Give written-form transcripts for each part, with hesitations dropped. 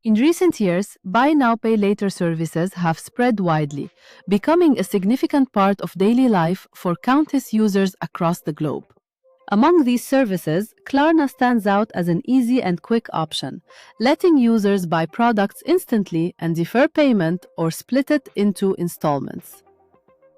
In recent years, buy now, pay later services have spread widely, becoming a significant part of daily life for countless users across the globe. Among these services, Klarna stands out as an easy and quick option, letting users buy products instantly and defer payment or split it into installments.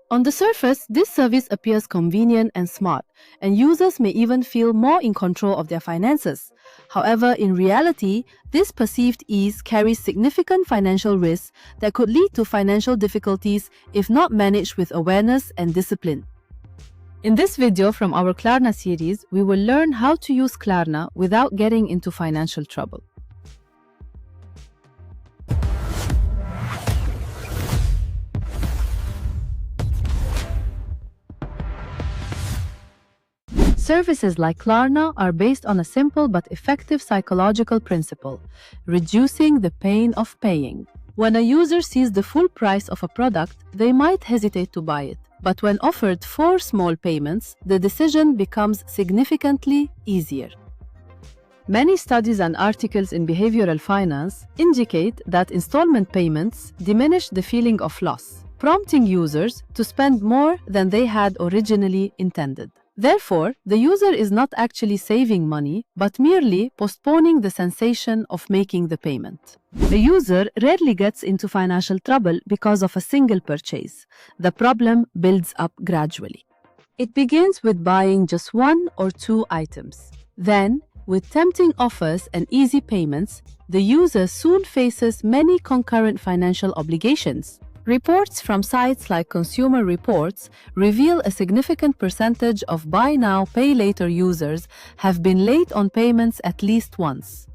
On the surface, this service appears convenient and smart, and users may even feel more in control of their finances. However, in reality, this perceived ease carries significant financial risks that could lead to financial difficulties if not managed with awareness and discipline. In this video from our Klarna series, we will learn how to use Klarna without getting into financial trouble. Services like Klarna are based on a simple but effective psychological principle: reducing the pain of paying. When a user sees the full price of a product, they might hesitate to buy it. But when offered 4 small payments, the decision becomes significantly easier. Many studies and articles in behavioral finance indicate that installment payments diminish the feeling of loss, prompting users to spend more than they had originally intended. Therefore, the user is not actually saving money, but merely postponing the sensation of making the payment. A user rarely gets into financial trouble because of a single purchase. The problem builds up gradually. It begins with buying just 1 or 2 items. Then, with tempting offers and easy payments, the user soon faces many concurrent financial obligations. Reports from sites like Consumer Reports reveal a significant percentage of buy now, pay later users have been late on payments at least once.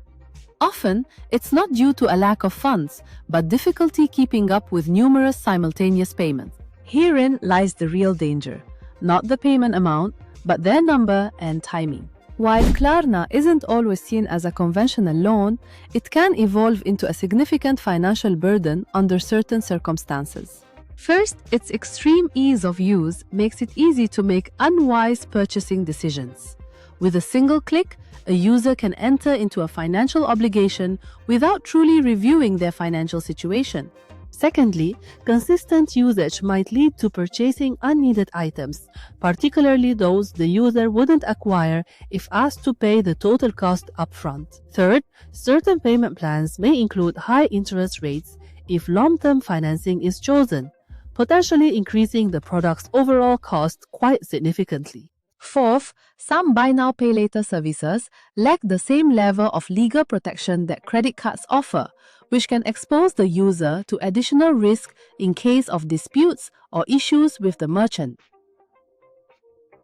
Often, it's not due to a lack of funds, but difficulty keeping up with numerous simultaneous payments. Herein lies the real danger, not the payment amount, but their number and timing. While Klarna isn't always seen as a conventional loan, it can evolve into a significant financial burden under certain circumstances. First, its extreme ease of use makes it easy to make unwise purchasing decisions. With a single click, a user can enter into a financial obligation without truly reviewing their financial situation. Secondly, consistent usage might lead to purchasing unneeded items, particularly those the user wouldn't acquire if asked to pay the total cost upfront. Third, certain payment plans may include high interest rates if long-term financing is chosen, potentially increasing the product's overall cost quite significantly. Fourth, some buy now, pay later services lack the same level of legal protection that credit cards offer, which can expose the user to additional risk in case of disputes or issues with the merchant.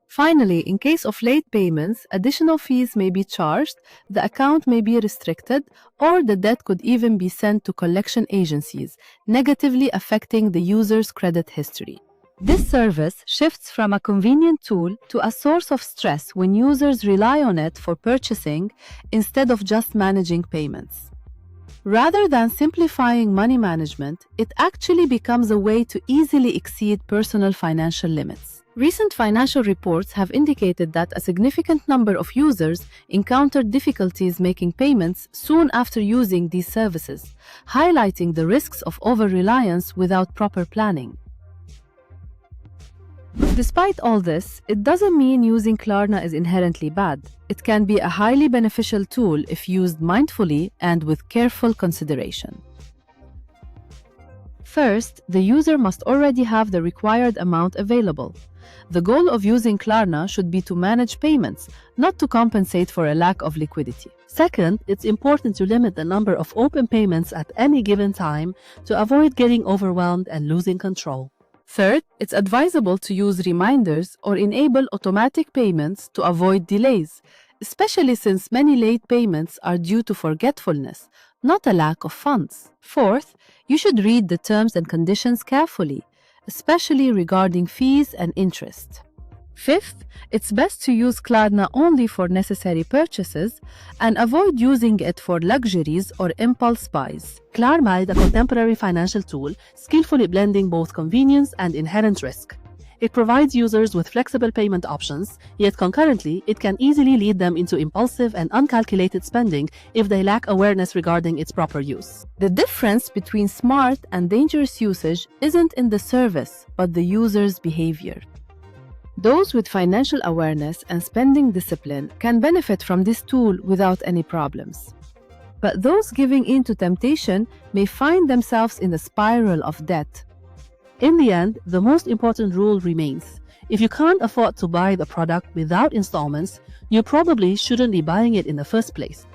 Finally, in case of late payments, additional fees may be charged, the account may be restricted, or the debt could even be sent to collection agencies, negatively affecting the user's credit history. This service shifts from a convenient tool to a source of stress when users rely on it for purchasing instead of just managing payments. Rather than simplifying money management, it actually becomes a way to easily exceed personal financial limits. Recent financial reports have indicated that a significant number of users encountered difficulties making payments soon after using these services, highlighting the risks of over-reliance without proper planning. Despite all this, it doesn't mean using Klarna is inherently bad. It can be a highly beneficial tool if used mindfully and with careful consideration. First, the user must already have the required amount available. The goal of using Klarna should be to manage payments, not to compensate for a lack of liquidity. Second, it's important to limit the number of open payments at any given time to avoid getting overwhelmed and losing control. Third, it's advisable to use reminders or enable automatic payments to avoid delays, especially since many late payments are due to forgetfulness, not a lack of funds. Fourth, you should read the terms and conditions carefully, especially regarding fees and interest. Fifth, it's best to use Klarna only for necessary purchases and avoid using it for luxuries or impulse buys. Klarna is a contemporary financial tool, skillfully blending both convenience and inherent risk. It provides users with flexible payment options, yet concurrently, it can easily lead them into impulsive and uncalculated spending if they lack awareness regarding its proper use. The difference between smart and dangerous usage isn't in the service, but the user's behavior. Those with financial awareness and spending discipline can benefit from this tool without any problems. But those giving in to temptation may find themselves in a spiral of debt. In the end, the most important rule remains. If you can't afford to buy the product without installments, you probably shouldn't be buying it in the first place.